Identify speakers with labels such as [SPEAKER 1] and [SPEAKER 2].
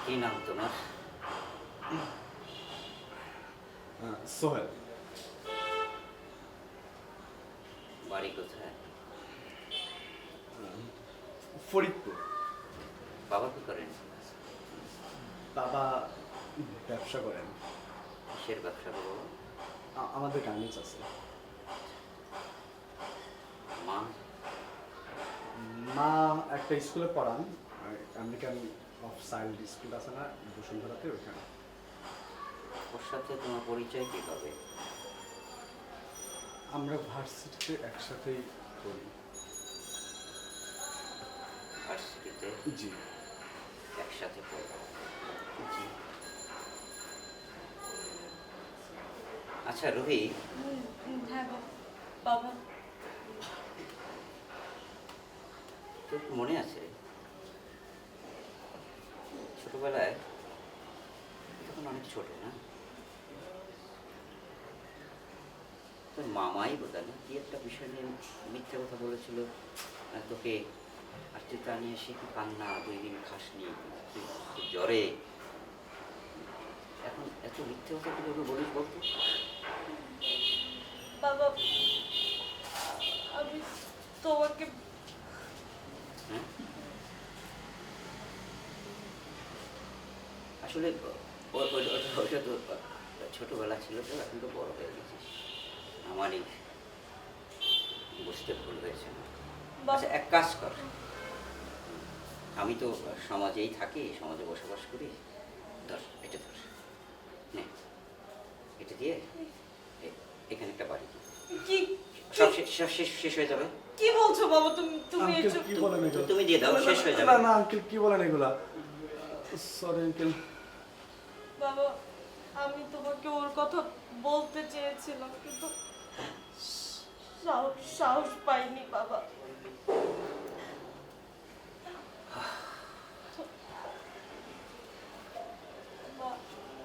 [SPEAKER 1] কি নাম তোমার?
[SPEAKER 2] সোহেল।
[SPEAKER 1] বাড়ি কোথায়?
[SPEAKER 2] ফরিদপুর।
[SPEAKER 1] বাবা কি করেন?
[SPEAKER 2] বাবা ব্যবসা করেন।
[SPEAKER 1] কিসের ব্যবসা করো?
[SPEAKER 2] আমাদের গার্মেন্টস আছে।
[SPEAKER 1] মা?
[SPEAKER 2] মা একটা স্কুলে পড়ান, আমেরিকান অফ চাইল্ড স্কুল আছে না বসুন্ধরাতে, ওইখানে।
[SPEAKER 1] ওর সাথে তোমার পরিচয় কীভাবে?
[SPEAKER 2] আমরা ভার্সিটিতে একসাথেই পড়ি।
[SPEAKER 1] ভার্সিটিতে
[SPEAKER 2] জি
[SPEAKER 1] একসাথে পড়ো?
[SPEAKER 2] জি।
[SPEAKER 1] আচ্ছা রুহি,
[SPEAKER 3] হ্যাঁ বাবা।
[SPEAKER 1] তোর কি মনে আছে ছোটবেলায়, তখন অনেক ছোট না, তোর মামাই বোধহয় না কি একটা বিষয় নিয়ে মিথ্যে কথা বলেছিল তোকে, আর তুই তা নিয়ে সে কি কান্না, 2 দিন খাসনি, তুই খুব জ্বরে, এখন এত মিথ্যে কথা কিভাবে বলিস বলতো?
[SPEAKER 3] বাবা আমি তোমাকে
[SPEAKER 1] হ্যাঁ, আসলে ওইটা তো ছোটবেলা ছিল, তো এখন তো বড় হয়ে গেছিস, আমারই বুঝতে ভুল হয়েছে না। আচ্ছা এক কাজ কর, আমি তো সমাজেই থাকি, সমাজে বসবাস করি, ধর এটা ধর, নে এটা দিয়ে এখানে একটা বাড়ি দিই।
[SPEAKER 3] কি
[SPEAKER 1] সব শেষ হয়ে যাবে।
[SPEAKER 3] কি বলছো বাবা? তুমি তুমি
[SPEAKER 2] আঙ্কেল
[SPEAKER 3] এসব
[SPEAKER 2] কি বলেন এগুলো?
[SPEAKER 1] তুমি দিয়ে দাও, শেষ হয়ে যাবে।
[SPEAKER 2] না না আঙ্কেল কি বলেন এগুলা? Sorry uncle.
[SPEAKER 3] বাবা আমি তোমাকে ওর কথা বলতে চেয়েছিলাম কিন্তু সাহস পাইনি বাবা।